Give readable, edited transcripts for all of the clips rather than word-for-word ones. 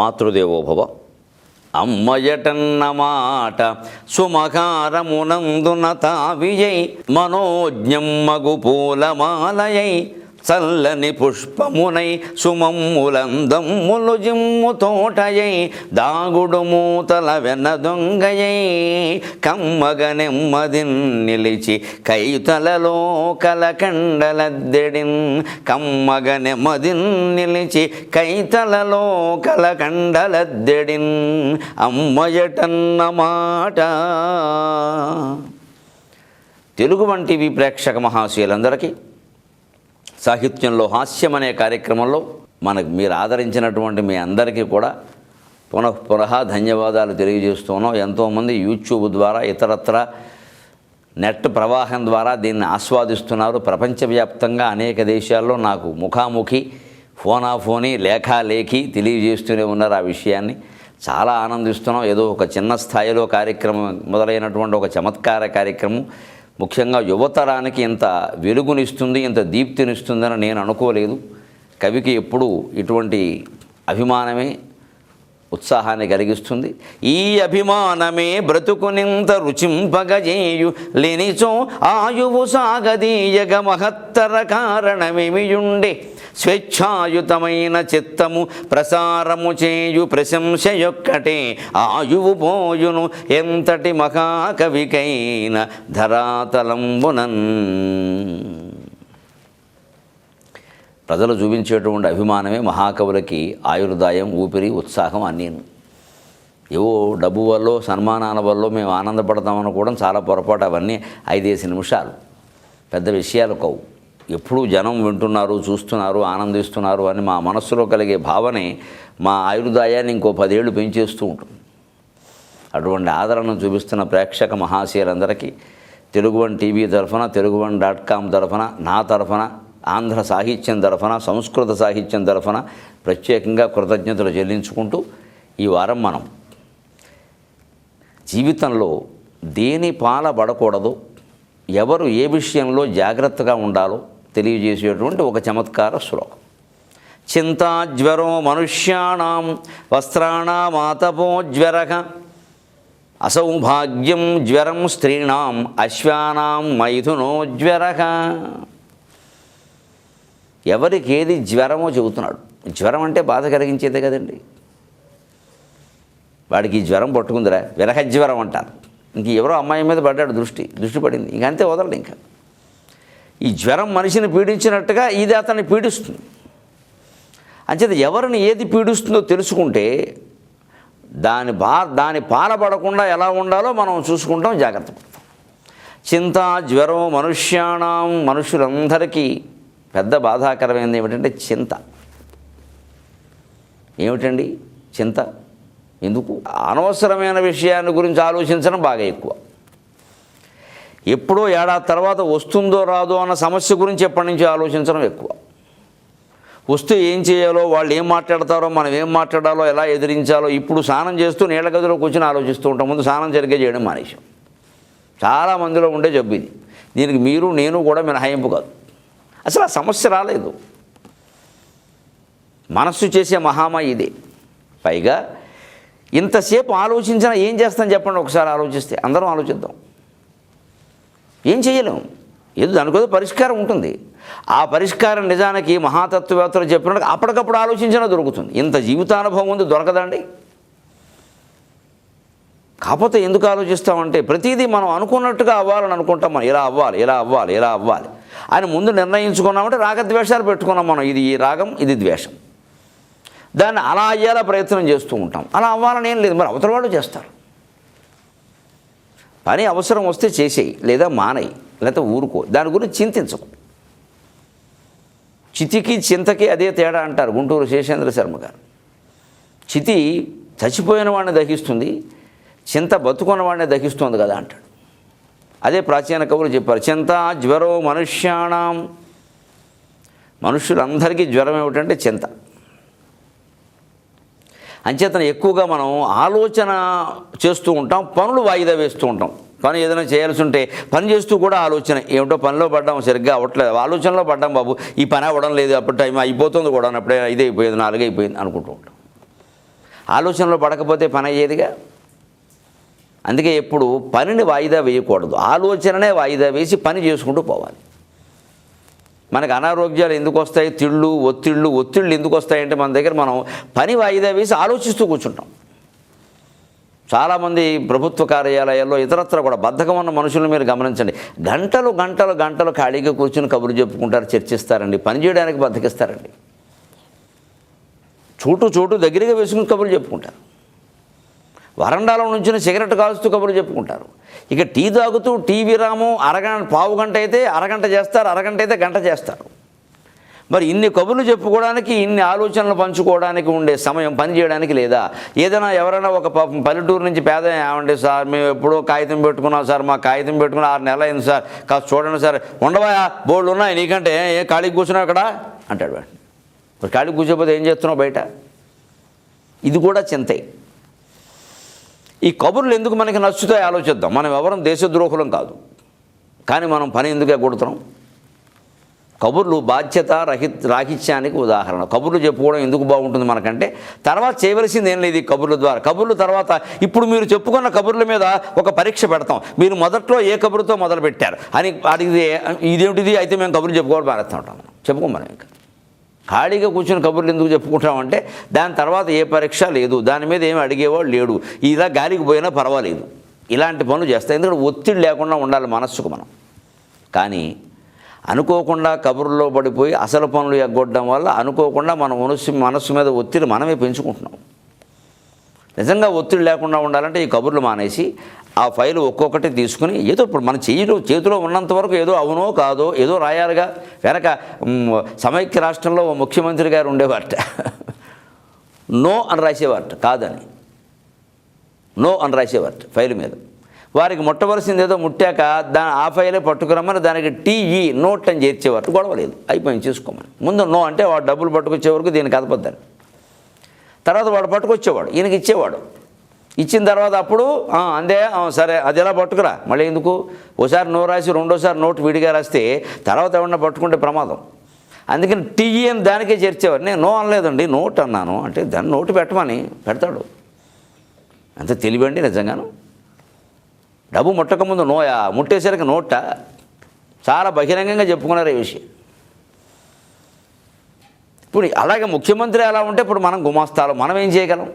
మాతృదేవోభవ. అమ్మయటన్న మాట సుమకారమునందున తావియై మనోజ్ఞమ్మగు పూలమాలయై చల్లని పుష్పమునై సుమమ్ములందమ్ములు జిమ్ము తోటయై దాగుడు మూతల వెనదొంగయై కమ్మగ నెమ్మదిన్ నిలిచి కైతలలో కలకండలద్దెడిన్ కమ్మగ నెమ్మదిన్ నిలిచి కైతలలో కలకండలద్దెడిన్ అమ్మయటన్న మాట. తెలుగు వన్ టీవీ ప్రేక్షక మహాశయులందరికీ సాహిత్యంలో హాస్యం అనే కార్యక్రమంలో మీరు ఆదరించినటువంటి మీ అందరికీ కూడా పునః ధన్యవాదాలు తెలియజేస్తున్నాం. ఎంతోమంది యూట్యూబ్ ద్వారా ఇతరత్ర నెట్ ప్రవాహం ద్వారా దీన్ని ఆస్వాదిస్తున్నారు. ప్రపంచవ్యాప్తంగా అనేక దేశాల్లో నాకు ముఖాముఖి ఫోనాఫోని లేఖాలేఖి తెలియజేస్తూనే ఉన్నారు. ఆ విషయాన్ని చాలా ఆనందిస్తున్నాం. ఏదో ఒక చిన్న స్థాయిలో కార్యక్రమం మొదలైనటువంటి ఒక చమత్కార కార్యక్రమం ముఖ్యంగా యువతరానికి ఇంత వెలుగునిస్తుంది, ఇంత దీప్తినిస్తుందని నేను అనుకోలేదు. కవికి ఎప్పుడూ ఇటువంటి అభిమానమే ఉత్సాహాన్ని కలిగిస్తుంది. ఈ అభిమానమే బ్రతుకునింత రుచింపగజేయు లేనిచో ఆయువు సాగదీయగ మహత్తర కారణమేమియుండే స్వేచ్ఛాయుతమైన చిత్తము ప్రసారము చేయు ప్రశంసయొక్కటే ఆయువు పోయును ఎంతటి మహాకవికైన ధరాతలంబునన్. ప్రజలు చూపించేటువంటి అభిమానమే మహాకవులకి ఆయుర్దాయం, ఊపిరి, ఉత్సాహం అన్నీను. ఏవో డబ్బు వల్ల సన్మానాల వల్ల మేము ఆనందపడతామనుకోవడం చాలా పొరపాటు. అవన్నీ 5 నిమిషాలు, పెద్ద విషయాలు కావు. ఎప్పుడూ జనం వింటున్నారు, చూస్తున్నారు, ఆనందిస్తున్నారు అని మా మనస్సులో కలిగే భావనే మా ఆయుర్దాయాన్ని ఇంకో 10 ఏళ్ళు పెంచేస్తూ ఉంటుంది. అటువంటి ఆదరణను చూపిస్తున్న ప్రేక్షక మహాశయులందరికీ తెలుగు వన్ టీవీ తరఫున, తెలుగువన్.com తరఫున, నా తరఫున, ఆంధ్ర సాహిత్యం తరఫున, సంస్కృత సాహిత్యం తరఫున ప్రత్యేకంగా కృతజ్ఞతలు చెల్లించుకుంటూ ఈ వారం మనం జీవితంలో దేని పాలబడకూడదో, ఎవరు ఏ విషయంలో జాగ్రత్తగా ఉండాలో తెలియజేసేటువంటి ఒక చమత్కార శ్లోకం. చింతాజ్వరో మనుష్యాణం వస్త్రాణమాతపోజ్వరః అసౌభాగ్యం జ్వరం స్త్రీణాం అశ్వానాం మైథునోజ్వరః. ఎవరికి ఏది జ్వరమో చెబుతున్నాడు. జ్వరం అంటే బాధ కలిగించేదే కదండి. వాడికి జ్వరం పట్టుకుందిరా, విరహజ్వరం అంటారు. ఇంక ఎవరో అమ్మాయి మీద పడ్డాడు, దృష్టి పడింది, ఇంకంతే వదలడు. ఇంకా ఈ జ్వరం మనిషిని పీడించినట్టుగా ఇది అతన్ని పీడిస్తుంది. అంచేత ఎవరిని ఏది పీడిస్తుందో తెలుసుకుంటే దాని పాలపడకుండా ఎలా ఉండాలో మనం చూసుకుంటాం, జాగ్రత్త పడతాం. చింత జ్వరం మనుష్యాణం, మనుషులందరికీ పెద్ద బాధాకరమైనది ఏమిటంటే చింత. ఏమిటండి చింత? ఎందుకు? అనవసరమైన విషయాన్ని గురించి ఆలోచించడం బాగా ఎక్కువ. ఎప్పుడో ఏడాది తర్వాత వస్తుందో రాదో అన్న సమస్య గురించి ఎప్పటి నుంచో ఆలోచించడం ఎక్కువ. వస్తే ఏం చేయాలో, వాళ్ళు ఏం మాట్లాడతారో, మనం ఏం మాట్లాడాలో, ఎలా ఎదిరించాలో ఇప్పుడు స్నానం చేస్తూ నీళ్ళ గదిలో కూర్చొని ఆలోచిస్తూ ఉంటాం. ముందు స్నానం సరిగ్గా చేయడం మానేశాం. చాలామందిలో ఉండే జబ్బు ఇది. దీనికి మీరు నేను కూడా మినహాయింపు కాదు. అసలు ఆ సమస్య రాలేదు. మనస్సు చేసే మహామాయ ఇదే. పైగా ఇంతసేపు ఆలోచించినా ఏం చేస్తాం చెప్పండి? ఒకసారి ఆలోచిస్తే అందరం ఆలోచిద్దాం. ఏం చేయలేము. ఏదో దానికోదో పరిష్కారం ఉంటుంది. ఆ పరిష్కారం నిజానికి మహాతత్వవేత్తలు చెప్పినట్టు అప్పటికప్పుడు ఆలోచించినా దొరుకుతుంది. ఇంత జీవితానుభవం ఉంది, దొరకదండి. కాకపోతే ఎందుకు ఆలోచిస్తామంటే ప్రతిదీ మనం అనుకున్నట్టుగా అవ్వాలని అనుకుంటాం. మనం ఇలా అవ్వాలి, ఇలా అవ్వాలి, ఇలా అవ్వాలి అని ముందు నిర్ణయించుకున్నామంటే రాగద్వేషాలు పెట్టుకున్నాం మనం. ఇది ఈ రాగం, ఇది ద్వేషం. దాన్ని అలా అయ్యేలా ప్రయత్నం చేస్తూ ఉంటాం. అలా అవ్వాలని ఏం లేదు, మరి అవతల వాళ్ళు చేస్తారు. పని అవసరం వస్తే చేసేయి, లేదా మానేయి, లేకపోతే ఊరుకో. దాని గురించి చింతించకు. చితికి చింతకి అదే తేడా అంటారు గుంటూరు శేషేంద్ర శర్మ గారు. చితి చచ్చిపోయిన వాడిని దహిస్తుంది, చింత బతుకున్న వాడిని దహిస్తుంది కదా అంటాడు. అదే ప్రాచీన కవులు చెప్పారు. చింత జ్వరో మనుష్యాణం, మనుషులందరికీ జ్వరం ఏమిటంటే చింత. అంచేతన ఎక్కువగా మనం ఆలోచన చేస్తూ ఉంటాం, పనులు వాయిదా వేస్తూ ఉంటాం. పని ఏదైనా చేయాల్సి ఉంటే పని చేస్తూ కూడా ఆలోచన, ఏమిటో పనిలో పడ్డాం, సరిగ్గా అవ్వట్లేదు, ఆలోచనలో పడ్డాం, బాబు ఈ పని అవ్వడం లేదు, అప్పుడు టైం అయిపోతుంది కూడా, అప్పుడే 5 అయిపోయింది, 4 అయిపోయింది అనుకుంటూ ఉంటాం. ఆలోచనలో పడకపోతే పని అయ్యేదిగా. అందుకే ఎప్పుడు పనిని వాయిదా వేయకూడదు, ఆలోచననే వాయిదా వేసి పని చేసుకుంటూ పోవాలి. మనకు అనారోగ్యాలు ఎందుకు వస్తాయి, ఒత్తిళ్ళు ఎందుకు వస్తాయంటే మన దగ్గర మనం పని వాయిదా వేసి ఆలోచిస్తూ కూర్చుంటాం. చాలామంది ప్రభుత్వ కార్యాలయాల్లో ఇతరత్ర కూడా బద్ధకం ఉన్న మనుషులను మీరు గమనించండి, గంటలు ఖాళీగా కూర్చుని కబుర్లు చెప్పుకుంటారు, చర్చిస్తారండి, పని చేయడానికి బద్ధకిస్తారండి. చోటు దగ్గరగా వేసుకుని కబుర్లు చెప్పుకుంటారు, వరండాలో నుంచి సిగరెట్ కాల్స్తూ కబుర్లు చెప్పుకుంటారు. ఇక టీ తాగుతూ టీ విరామం పావు గంట అయితే అరగంట చేస్తారు, అరగంట అయితే గంట చేస్తారు. మరి ఇన్ని కబుర్లు చెప్పుకోవడానికి, ఇన్ని ఆలోచనలు పంచుకోవడానికి ఉండే సమయం పని చేయడానికి లేదా? ఏదైనా ఎవరైనా ఒక పల్లెటూరు నుంచి పేద, ఏమండి సార్ మేము ఎప్పుడో కాగితం పెట్టుకున్నాం సార్, మా కాగితం పెట్టుకుని 6 నెలలు అయింది సార్, కాస్త చూడండి సార్, ఉండవా బోర్డు ఉన్నాయి నీకంటే, ఏ ఖాళీకి కూర్చున్నావు అక్కడ అంటాడు వాడు. మరి ఖాళీకి కూర్చోపోతే ఏం చేస్తున్నావు బయట? ఇది కూడా చింతే. ఈ కబుర్లు ఎందుకు మనకి నచ్చుతాయి ఆలోచిద్దాం. మనం ఎవరం దేశద్రోహులం కాదు, కానీ మనం పని ఎందుకు ఎగ్గొడుతున్నాం? కబుర్లు బాధ్యత రాహిత్యానికి ఉదాహరణ. కబుర్లు చెప్పుకోవడం ఎందుకు బాగుంటుంది మనకంటే, తర్వాత చేయవలసింది ఏం లేదు ఈ కబుర్ల ద్వారా. కబుర్ల తర్వాత ఇప్పుడు మీరు చెప్పుకున్న కబుర్ల మీద ఒక పరీక్ష పెడతాం. మీరు మొదట్లో ఏ కబురుతో మొదలు పెట్టారు అని అడిగితే ఇదేమిటిది, అయితే మేము కబుర్లు చెప్పుకోవడం మానేస్తూ ఉంటాం. చెప్పుకోం మనం. ఇంకా ఖాళీగా కూర్చొని కబుర్లు ఎందుకు చెప్పుకుంటామంటే దాని తర్వాత ఏ పరీక్ష లేదు, దాని మీద ఏమి అడిగేవాడు లేడు, ఇలా గాలికి పోయినా పర్వాలేదు, ఇలాంటి పనులు చేస్తాయి. ఎందుకంటే ఒత్తిడి లేకుండా ఉండాలి మనస్సుకు మనం. కానీ అనుకోకుండా కబుర్లో పడిపోయి అసలు పనులు ఎగ్గొట్టడం వల్ల అనుకోకుండా మన మనస్సు మీద ఒత్తిడి మనమే పెంచుకుంటున్నాం. నిజంగా ఒత్తిడి లేకుండా ఉండాలంటే ఈ కబుర్లు మానేసి ఆ ఫైలు ఒక్కొక్కటి తీసుకుని ఏదో ఇప్పుడు మన చేతిలో ఉన్నంత వరకు ఏదో అవునో కాదో ఏదో రాయాలిగా. వెనక సమైక్య రాష్ట్రంలో ముఖ్యమంత్రి గారు ఉండేవారట, నో అని రాసేవారట, కాదని నో అని రాసేవారట ఫైల్ మీద. వారికి ముట్టవలసింది ఏదో ముట్టాక ఆ ఫైలే పట్టుకురమ్మని దానికి టీఈ నోట్ అని చేర్చేవారు. గొడవలేదు, అయిపోయింది చేసుకోమని. ముందు నో అంటే వాడు డబ్బులు పట్టుకొచ్చే వరకు దీనికి కదపద్దని. తర్వాత వాడు పట్టుకొచ్చేవాడు, ఈయనకి ఇచ్చేవాడు. ఇచ్చిన తర్వాత అప్పుడు అందే సరే అది ఎలా పట్టుకురా, మళ్ళీ ఎందుకు ఓసారి నో రాసి రెండోసారి నోటు విడిగా రాస్తే తర్వాత ఎవరన్నా పట్టుకుంటే ప్రమాదం. అందుకని టీఈ అని దానికే చేర్చేవారు. నేను నో అనలేదండి, నోట్ అన్నాను అంటే దాన్ని నోటు పెట్టమని పెడతాడు. అంత తెలివండి నిజంగాను. డబ్బు ముట్టకముందు నోయా, ముట్టేసరికి నోట. చాలా బహిరంగంగా చెప్పుకున్నారు ఈ విషయం. ఇప్పుడు అలాగే ముఖ్యమంత్రి అలా ఉంటే ఇప్పుడు మనం గుమాస్తాలు, మనం ఏం చేయగలం?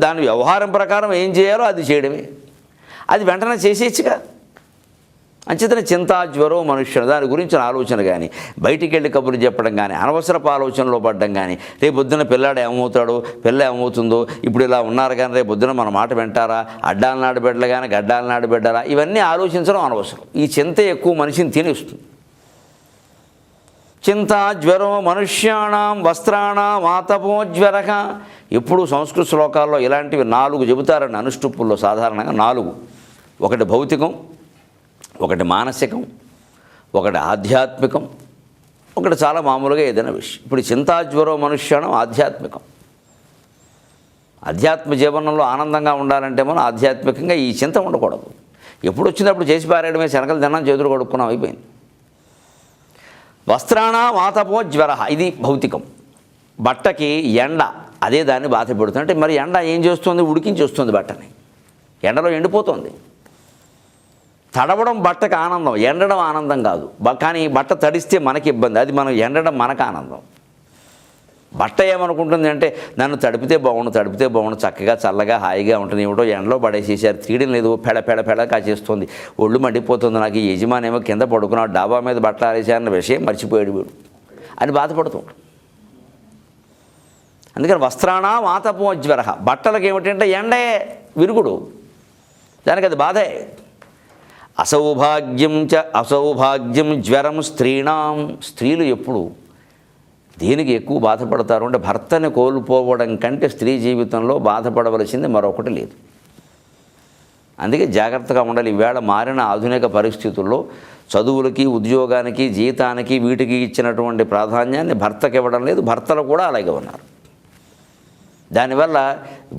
దాని వ్యవహారం ప్రకారం ఏం చేయాలో అది చేయడమే. అది వెంటనే చేసేయచ్చుగా. అంచేతనే చింతా జ్వరం మనుష్యుడు, దాని గురించిన ఆలోచన కానీ, బయటికి వెళ్ళి కబుర్లు చెప్పడం కానీ, అనవసరపు ఆలోచనలో పడడం కానీ, రేపు పొద్దున్న పిల్లాడు ఏమవుతాడో, పిల్ల ఏమవుతుందో, ఇప్పుడు ఇలా ఉన్నారు కానీ రేపు పొద్దున మన మాట వింటారా, అడ్డాల నాడు బిడ్డలు కానీ గడ్డాల నాడు బిడ్డరా, ఇవన్నీ ఆలోచించడం అనవసరం. ఈ చింత ఎక్కువ మనిషిని తినేస్తుంది. చింతా జ్వరం మనుష్యాణం వస్త్రాణం ఆతపోజ్వర. ఎప్పుడు సంస్కృత శ్లోకాల్లో ఇలాంటివి 4 చెబుతారని అనుష్టుప్పుల్లో సాధారణంగా 4. ఒకటి భౌతికం, ఒకటి మానసికం, ఒకటి ఆధ్యాత్మికం, ఒకటి చాలా మామూలుగా ఏదైనా విషయం. ఇప్పుడు చింతాజ్వరం మనుష్యాణం ఆధ్యాత్మికం. అధ్యాత్మ జీవనంలో ఆనందంగా ఉండాలంటే మనం ఆధ్యాత్మికంగా ఈ చింత ఉండకూడదు. ఎప్పుడు వచ్చినప్పుడు చేసి పారేయడమే, శనకలు తిన్నాం చేతులు కొడుక్కున్నాం, అయిపోయింది. వస్త్రాణం ఆతపో జ్వర, ఇది భౌతికం. బట్టకి ఎండ, అదే దాన్ని బాధ పెడుతుంది. అంటే మరి ఎండ ఏం చేస్తుంది? ఉడికించి వస్తుంది బట్టని, ఎండలో ఎండిపోతుంది. తడవడం బట్టకు ఆనందం, ఎండడం ఆనందం కాదు. కానీ బట్ట తడిస్తే మనకి ఇబ్బంది, అది మనం ఎండడం మనకు ఆనందం. బట్ట ఏమనుకుంటుంది అంటే నన్ను తడిపితే బాగుండు, చక్కగా చల్లగా హాయిగా ఉంటుంది, ఏమిటో ఎండలో పడేసేసారు, తీయడం లేదు, పెడ కాచేస్తుంది, ఒళ్ళు మండిపోతుంది, నాకు ఈ యజమాని ఏమో కింద పడుకున్నాడు, డాబా మీద బట్టలు ఆరేసారన్న విషయం మర్చిపోయాడు వీడు అని బాధపడుతుంటాడు. అందుకని వస్త్రాణం ఆతపోజ్వర, బట్టలకు ఏమిటంటే ఎండే విరుగుడు, దానికి అది బాధే. అసౌభాగ్యం జ్వరం స్త్రీణాం, స్త్రీలు ఎప్పుడు దేనికి ఎక్కువ బాధపడతారు అంటే భర్తని కోల్పోవడం కంటే స్త్రీ జీవితంలో బాధపడవలసింది మరొకటి లేదు. అందుకే జాగ్రత్తగా ఉండాలి. ఈవేళ మారిన ఆధునిక పరిస్థితుల్లో చదువులకి, ఉద్యోగానికి, జీతానికి, వీటికి ఇచ్చినటువంటి ప్రాధాన్యాన్ని భర్తకి ఇవ్వడం లేదు. భర్తలు కూడా అలాగే ఉన్నారు. దానివల్ల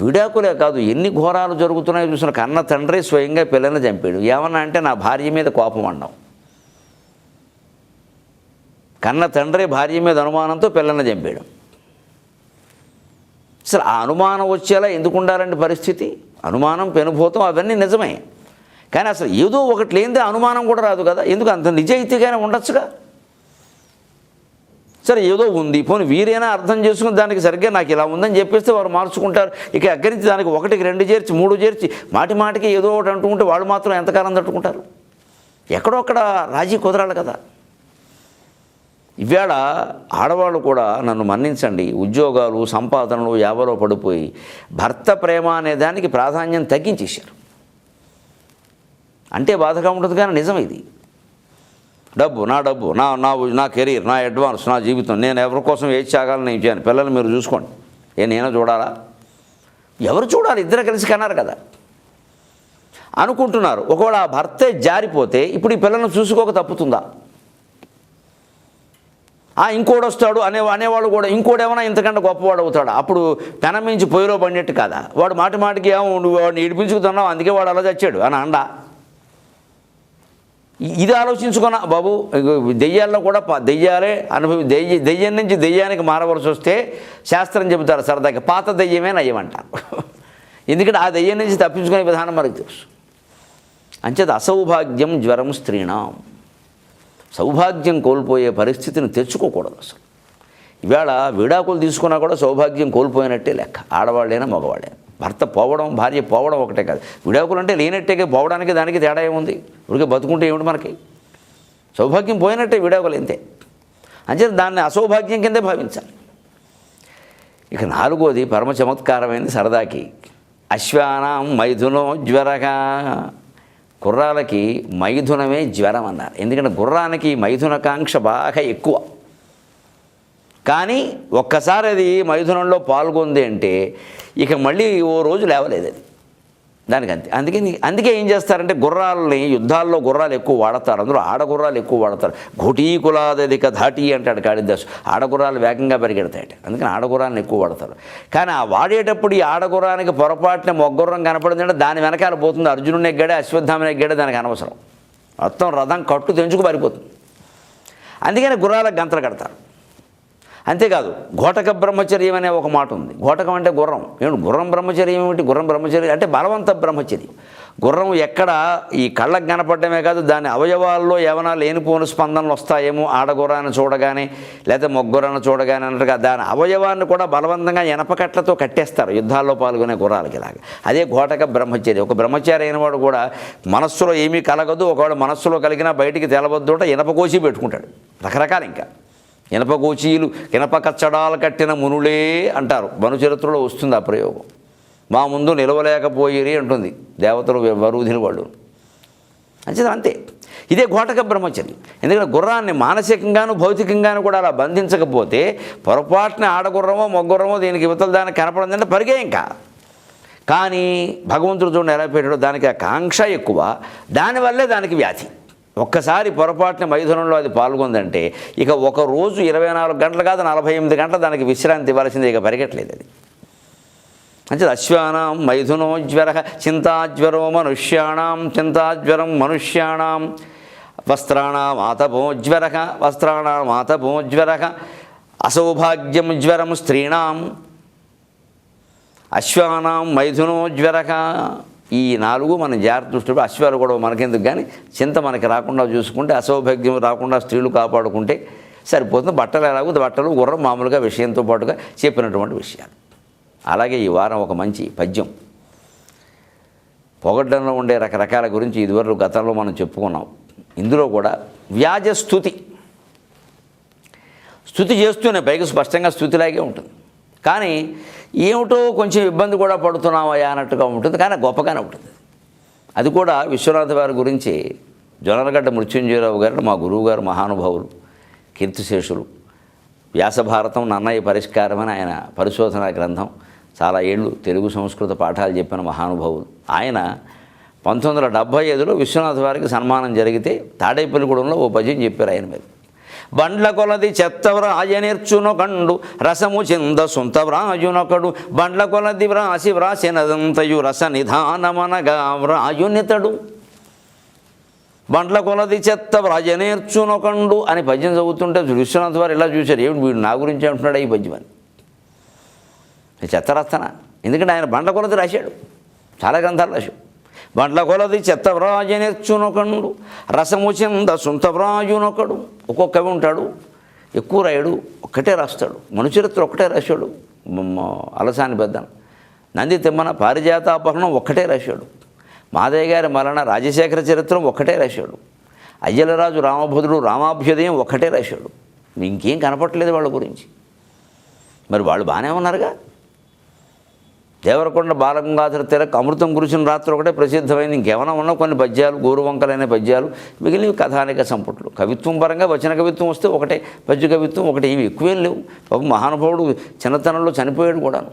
విడాకులే కాదు, ఎన్ని ఘోరాలు జరుగుతున్నాయో చూసిన. కన్న తండ్రి స్వయంగా పిల్లని చంపాడు. ఏమన్నా అంటే నా భార్య మీద కోపం అన్నాం. కన్న తండ్రి భార్య మీద అనుమానంతో పిల్లని చంపాడు. అసలు ఆ అనుమానం వచ్చేలా ఎందుకు ఉండాలండి పరిస్థితి? అనుమానం పెనుభూతం అవన్నీ నిజమే, కానీ అసలు ఏదో ఒకటి లేనిదే అనుమానం కూడా రాదు కదా. ఎందుకు అంత నిజాయితీగానే ఉండొచ్చుగా. సరే ఏదో ఉంది, పోనీ వీరైనా అర్థం చేసుకుని దానికి సరిగ్గా నాకు ఇలా ఉందని చెప్పేస్తే వారు మార్చుకుంటారు. ఇక అక్కడి నుంచి దానికి 1కి 2 చేర్చి 3 చేర్చి మాటికి ఏదో ఒకటి అంటుకుంటే వాళ్ళు మాత్రం ఎంతకాలం తట్టుకుంటారు? ఎక్కడో అక్కడ రాజీ కుదరాలి కదా. ఇవాళ ఆడవాళ్ళు కూడా నన్ను మన్నించండి, ఉద్యోగాలు సంపాదనలు యావలో పడిపోయి భర్త ప్రేమ అనే దానికి ప్రాధాన్యం తగ్గించేశారు. అంటే బాధగా ఉంటుంది, కానీ నిజం ఇది. డబ్బు నా కెరీర్, నా అడ్వాన్స్, నా జీవితం, నేను ఎవరి కోసం ఏది చాగాలని నేను చేయను. పిల్లలు మీరు చూసుకోండి, నేనే చూడాలా? ఎవరు చూడాలి? ఇద్దరు కలిసి కన్నారు కదా అనుకుంటున్నారు. ఒకవేళ ఆ భర్తే జారిపోతే ఇప్పుడు ఈ పిల్లలను చూసుకోక తప్పుతుందా? ఇంకోడు వస్తాడు అనేవాడు కూడా ఇంకోడేమన్నా ఇంతకంటే గొప్పవాడు అవుతాడు. అప్పుడు పెనం మించి పొయ్యిలో పడినట్టు కదా. వాడు మాటికి నువ్వు వాడిని ఇడిపించుకుతున్నావు అందుకే వాడు అలా చచ్చాడు అని అండా. ఇది ఆలోచించుకున్నా బాబు. దెయ్యాల్లో కూడా దెయ్యాలే దెయ్యం నుంచి దెయ్యానికి మారవలసి వస్తే శాస్త్రం చెబుతారు సరదాగా పాత దెయ్యమే నయ్యమంటారు. ఎందుకంటే ఆ దెయ్యం నుంచి తప్పించుకునే విధానం మనకు తెలుసు. అంచేత అసౌభాగ్యం జ్వరం స్త్రీణం, సౌభాగ్యం కోల్పోయే పరిస్థితిని తెచ్చుకోకూడదు. అసలు ఇవాళ విడాకులు తీసుకున్నా కూడా సౌభాగ్యం కోల్పోయినట్టే లెక్క. ఆడవాళ్ళైనా మగవాళ్ళైనా. భర్త పోవడం భార్య పోవడం ఒకటే కాదు. విడాకులు అంటే లేనట్టే, పోవడానికి దానికి తేడా ఏముంది? ఊరికే బతుకుంటే ఏమిటి మనకి? సౌభాగ్యం పోయినట్టే విడాకులు అంతే. అంచేత దాన్ని అసౌభాగ్యం కిందే భావించాలి. ఇక 4వది పరమ చమత్కారమైనది సరదాకి. అశ్వానాం మైథునో జ్వరగా. గుర్రాలకి మైథునమే జ్వరం అన్నారు. ఎందుకంటే గుర్రానికి మైథునకాంక్ష బాగా ఎక్కువ. కానీ ఒక్కసారి అది మైథునంలో పాల్గొంది అంటే ఇక మళ్ళీ ఓ రోజు లేవలేదు అది దానికి. అందుకే ఏం చేస్తారంటే గుర్రాలని యుద్ధాల్లో గుర్రాలు ఎక్కువ వాడతారు. అందులో ఆడగుర్రాలు ఎక్కువ వాడతారు. ఘోటీకులాదధిక ధాటి అంటాడు కాళిదాసు. ఆడగుర్రాలు వేగంగా పరిగెడతాయట, అందుకని ఆడగుర్రాలను ఎక్కువ వాడతారు. కానీ ఆ వాడేటప్పుడు ఈ ఆడగుర్రానికి పొరపాటున మొగ్గుర్రం కనపడిందంటే దాని వెనకాల పోతుంది. అర్జునుని ఎగ్గాడే అశ్వత్థామని ఎగ్గాడే దానికి అనవసరం. మొత్తం రథం కట్టు తెంచుకు పారిపోతుంది. అందుకని గుర్రాలకు గంతలు కడతారు. అంతేకాదు ఘోటక బ్రహ్మచర్యం అనే ఒక మాట ఉంది. ఘోటకం అంటే గుర్రం. ఏమిటి గుర్రం బ్రహ్మచర్యం ఏమిటి? గుర్రం బ్రహ్మచర్యం అంటే బలవంత బ్రహ్మచర్యం. గుర్రం ఎక్కడ ఈ కళ్ళకు కనపడమే కాదు, దాని అవయవాల్లో ఏమైనా లేనిపోని స్పందనలు వస్తాయేమో ఆడగుర్రాన్ని చూడగానే లేదా మొగ్గురాన్ని చూడగానే అన్నట్టుగా దాని అవయవాన్ని కూడా బలవంతంగా ఎనపకట్లతో కట్టేస్తారు యుద్ధాల్లో పాల్గొనే గుర్రాలకి. ఇలాగా అదే ఘోటక బ్రహ్మచర్యం. ఒక బ్రహ్మచారి అయిన వాడు కూడా మనస్సులో ఏమీ కలగదు, ఒకవేళ మనస్సులో కలిగినా బయటికి తెలవద్దు అంటే ఇనపకోసి పెట్టుకుంటాడు. రకరకాలు ఇంకా ఇనపకోచీలు ఇనప కచ్చడాలు కట్టిన మునులే అంటారు. మనుచరిత్రలో వస్తుంది ఆ ప్రయోగం. మా ముందు నిలవలేకపోయిరి అంటుంది దేవతలు వరుధిని వాళ్ళు. అంతే. ఇదే ఘోటక బ్రహ్మచర్యం. ఎందుకంటే గుర్రాన్ని మానసికంగాను భౌతికంగాను కూడా అలా బంధించకపోతే పొరపాటున ఆడగుర్రమో మొగ్గుర్రమో దీనికి ఇవతల దానికి కనపడిందంటే పరిగే ఇంకా. కానీ భగవంతుడు చూడండి ఎలా పెట్టాడో, దానికి ఆ కాంక్ష ఎక్కువ, దానివల్లే దానికి వ్యాధి. ఒక్కసారి పొరపాటున మైథునంలో అది పాల్గొందంటే ఇక ఒక రోజు 24 గంటలు కాదు 48 గంటలు దానికి విశ్రాంతి ఇవ్వాల్సిందే. ఇక పరిగెట్లేదు అది. అంటే అశ్వానాం మైథునో జ్వర చింతాజ్వరో మనుష్యాణం చింతాజ్వరం మనుష్యాణం వస్త్రాణం ఆతపోజ్వర వస్త్రాణం ఆతపోజ్వర అసౌభాగ్యం జ్వరం స్త్రీణాం అశ్వానాం మైథునో జ్వర. ఈ 4 మనం జాగ్రత్త దృష్టిలో అశ్వాలు కూడా మనకెందుకు, కానీ చింత మనకి రాకుండా చూసుకుంటే, అసౌభాగ్యం రాకుండా స్త్రీలు కాపాడుకుంటే సరిపోతుంది. బట్టలు ఎలాగో బట్టలు గుర్రం మామూలుగా విషయంతో పాటుగా చెప్పినటువంటి విషయాలు. అలాగే ఈ వారం ఒక మంచి పద్యం. పొగడ్డంలో ఉండే రకరకాల గురించి ఇదివరకు గతంలో మనం చెప్పుకున్నాం. ఇందులో కూడా వ్యాజ స్తుతి చేస్తూనే పైకి స్పష్టంగా స్తుతిలాగే ఉంటుంది. కానీ ఏమిటో కొంచెం ఇబ్బంది కూడా పడుతున్నామయ్యా అన్నట్టుగా ఉంటుంది, కానీ గొప్పగానే ఉంటుంది. అది కూడా విశ్వనాథ వారి గురించి జొన్నలగడ్డ మృత్యుంజయరావు గారు మా గురువుగారు, మహానుభావులు, కీర్తిశేషులు. వ్యాసభారతం నన్నయ్య పరిష్కారం అని ఆయన పరిశోధనా గ్రంథం, చాలా ఏళ్ళు తెలుగు సంస్కృత పాఠాలు చెప్పిన మహానుభావులు. ఆయన 1975లో విశ్వనాథ వారికి సన్మానం జరిగితే తాడేపల్లిగూడెంలో ఓ పద్యం చెప్పారు ఆయన మీద. బండ్ల కొలది చెత్తవ్రాయనేర్చునొకండు రసము చింద సొంత వ్రాయునొకడు బండ్ల కొలది వ్రాసినదంతయు రస నిధానమనగా వ్రాయునితడు. బండ్ల కొలది చెత్త వ్రాయనేర్చునొకండు అని పద్యం చదువుతుంటే విశ్వనాథ్ వారు ఇలా చూశారు, ఏమిటి వీడు నా గురించి అంటున్నాడు ఈ పద్యం అని. చెత్త రాస్తానా? ఎందుకంటే ఆయన బండ్ల కొలది రాశాడు, చాలా గ్రంథాలు రాశాడు. బండ్ల కొలది చెత్త వ్రాజనేర్చునొకండు రసము చెంద సొంత వ్రాయునొకడు. ఒక్కొక్క కవి ఉంటాడు, ఎక్కువ రాయడు, ఒక్కటే రాస్తాడు. మనుచరిత్ర ఒక్కటే రాశాడు అలసాని పెద్దన. నంది తిమ్మన పారిజాతాపహరణం ఒక్కటే రాశాడు. మాదయ్య గారి మరణ రాజశేఖర చరిత్రం ఒక్కటే రాశాడు. అయ్యలరాజు రామభద్రుడు రామాభ్యుదయం ఒక్కటే రాశాడు. ఇంకేం కనపట్టలేదు వాళ్ళ గురించి. మరి వాళ్ళు బాగానే ఉన్నారుగా. దేవరకొండ బాలగంగాధర తిలక్ అమృతం కురిసిన రాత్రి ఒకటే ప్రసిద్ధమైంది. ఇంకేమైనా ఉన్నా కొన్ని పద్యాలు, గోరువంకలైన పద్యాలు, మిగిలినవి కథానిక సంపుట్లు. కవిత్వం పరంగా వచన కవిత్వం వస్తే ఒకటే, పద్య కవిత్వం ఒకటే, ఇవి ఎక్కువేం లేవు. ఒక మహానుభావుడు చిన్నతనంలో చనిపోయాడు కూడాను.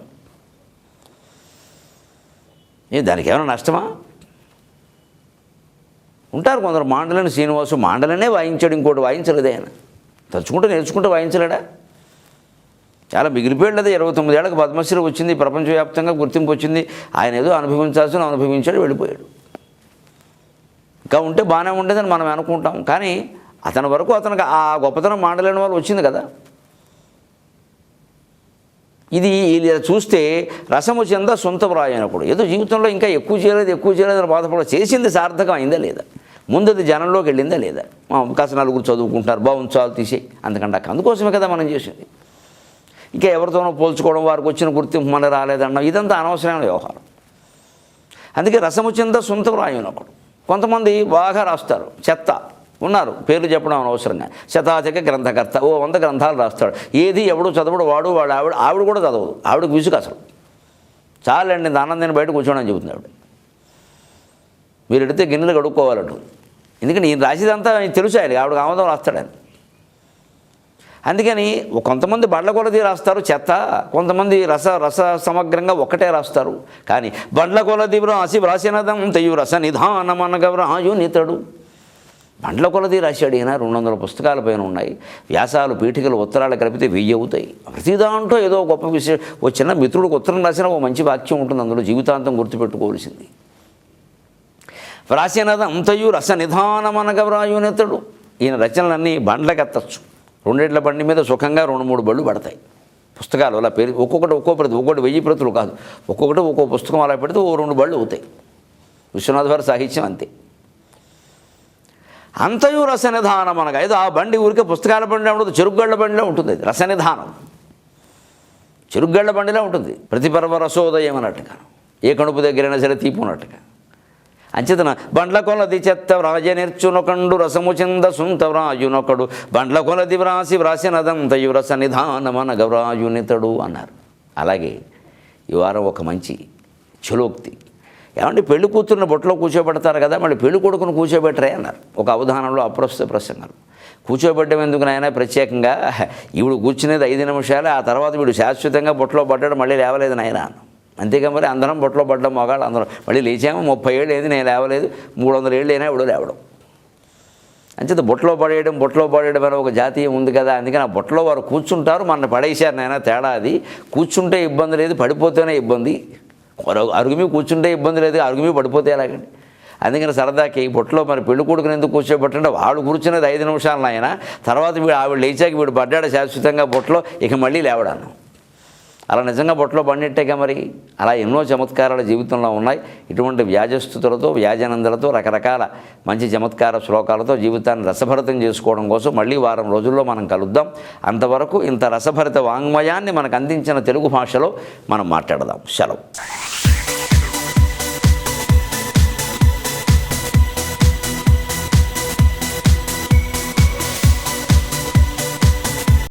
దానికి ఏమైనా నష్టమా? ఉంటారు కొందరు. మాండలని శ్రీనివాసు మాండలనే వాయించాడు, ఇంకోటి వాయించలేదు ఆయన. తలుచుకుంటూ నేర్చుకుంటూ వాయించలేడా? చాలా మిగిలిపోయాడు. అది 29 ఏళ్ళకి పద్మశ్రీ వచ్చింది, ప్రపంచవ్యాప్తంగా గుర్తింపు వచ్చింది. ఆయన ఏదో అనుభవించాల్సిన అనుభవించాడు, వెళ్ళిపోయాడు. ఇంకా ఉంటే బాగానే ఉండేదని మనం అనుకుంటాం. కానీ అతని వరకు అతనికి ఆ గొప్పతనం మాండలేని వాళ్ళు వచ్చింది కదా. ఇది ఇలా చూస్తే రసము చెంద సొంత వ్రాయనప్పుడు ఏదో జీవితంలో ఇంకా ఎక్కువ చేయలేదని బాధపడ చేసింది సార్థకం అయిందా లేదా, ముందు అది జనంలోకి వెళ్ళిందా లేదా. కాస్త నలుగురు చదువుకుంటారు, బాగుంది చాలు తీసేయి, అందుకంటే అందుకోసమే కదా మనం చేసింది. ఇంకా ఎవరితోనో పోల్చుకోవడం, వారికి వచ్చిన గుర్తింపు మన రాలేదన్నాం, ఇదంతా అనవసరమైన వ్యవహారం. అందుకే రసము చెంద సొంత వ్రాయనప్పుడు. కొంతమంది బాగా రాస్తారు, చెత్త ఉన్నారు, పేర్లు చెప్పడం అనవసరంగా. శతాధిక గ్రంథకర్త, 100 గ్రంథాలు రాస్తాడు. ఏది ఎవడు చదవడు, వాళ్ళ ఆవిడ కూడా చదవదు. ఆవిడకు విసుగు అసలు. చాలండి ఆనందాన్ని బయట కూర్చోవడం చెబుతుంది ఆవిడ. మీరు ఎడితే గిన్నెలు కడుక్కోవాలంటు. ఎందుకంటే ఈయన రాసేదంతా తెలుసు ఆయనకి, ఆవిడకి ఆమోదం రాస్తాడని. అందుకని కొంతమంది బండ్ల కొలది రాస్తారు చెత్త, కొంతమంది రస సమగ్రంగా ఒక్కటే రాస్తారు. కానీ బండ్ల కొలది వ్రాసినదం తెయు రస నిధానమనగ వ్రాయునితడు. బండ్ల కొలది రాశాడు ఈయన. 200 పుస్తకాల పైన ఉన్నాయి. వ్యాసాలు, పీఠికలు, ఉత్తరాలు కలిపితే 1000 అవుతాయి. ప్రతి దాంట్లో ఏదో గొప్ప విషయం. ఓ చిన్న మిత్రుడికి ఉత్తరం రాసిన ఓ మంచి వాక్యం ఉంటుంది అందులో, జీవితాంతం గుర్తుపెట్టుకోవాల్సింది. వ్రాసినదంతయు రస నిధానమనగ వ్రాయునితడు. ఈయన రచనలన్నీ బండ్లకెత్తచ్చు. 2 ఏళ్ల బండి మీద సుఖంగా 2-3 బళ్ళు పడతాయి పుస్తకాలు. అలా పేరు ఒక్కొక్కటి 1000 ప్రతులు కాదు, ఒక్కొక్కటి ఒక్కో పుస్తకం అలా పెడితే 2 బళ్ళు అవుతాయి. విశ్వనాథ వారి సాహిత్యం అంతే. అంతయు రసనిధానం అనగా ఏదో ఆ బండి ఊరికే పుస్తకాల బండిలో ఉండదు, చెరుగ్గళ్ళ బండిలో ఉంటుంది. అది రసనిధానం, చెరుగ్గళ్ళ బండిలో ఉంటుంది. ప్రతిపర్వ రసోదయం అన్నట్టుగా, ఏ కణుపు దగ్గరైనా సరే తీపు అన్నట్టుగా. అంచేతన బండ్ల కొలది చెత్త వ్రాజనేర్చునొకండు రసము చెంద సొంత వ్రాయునొకడు. బండ్ల కొలది వ్రాసినదంతయు రస నిధానమనగ వ్రాయునితడు అన్నారు. అలాగే ఈ వారం ఒక మంచి చలోక్తి. ఏమంటే పెళ్లి కూతురుని బొట్టలో కూర్చోబెడతారు కదా, మళ్ళీ పెళ్లి కొడుకును కూర్చోబెట్టరే అన్నారు ఒక అవధానంలో. అప్రస్తుత ప్రసంగాలు. కూర్చోబెట్టడం ఎందుకు నాయన ప్రత్యేకంగా, ఈవిడు కూర్చునేది 5 నిమిషాలే, ఆ తర్వాత వీడు శాశ్వతంగా బొట్టలో పడ్డాడు, మళ్ళీ లేవలేదు నాయన అన్న. అంతేగా మరి అందరం బొట్టలో పడ్డాం, మగాళ్ళు అందరం. మళ్ళీ లేచాము, 30 ఏళ్ళు ఏది నేను లేవలేదు, 300 ఏళ్ళు అయినా ఇప్పుడు లేవడం. అంచేత బొట్టలో పడేయడం అనే ఒక జాతీయం ఉంది కదా. అందుకని ఆ బొట్టలో వారు కూర్చుంటారు, మన పడేశారు నాయన. తేడా అది. కూర్చుంటే ఇబ్బంది లేదు, పడిపోతేనే ఇబ్బంది. అరుగుమి కూర్చుంటే ఇబ్బంది లేదు, అరుగుమి పడిపోతే ఎలాగండి. అందుకని సరదాకి బొట్టలో మరి పెళ్లి కొడుకుని ఎందుకు కూర్చోబెట్టంటే వాడు కూర్చునేది 5 నిమిషాలు ఆయన, తర్వాత ఆవిడ లేచాక వీడు పడ్డాడు శాశ్వతంగా బొట్టలో, ఇక మళ్ళీ లేవడాను. అలా నిజంగా బొట్టలో పడినట్టేగా మరి. అలా ఎన్నో చమత్కారాలు జీవితంలో ఉన్నాయి. ఇటువంటి వ్యాజస్థుతులతో, వ్యాజనందలతో, రకరకాల మంచి చమత్కార శ్లోకాలతో జీవితాన్ని రసభరితం చేసుకోవడం కోసం మళ్ళీ వారం రోజుల్లో మనం కలుద్దాం. అంతవరకు ఇంత రసభరిత వాంగ్మయాన్ని మనకు అందించిన తెలుగు భాషలో మనం మాట్లాడదాం. సెలవు.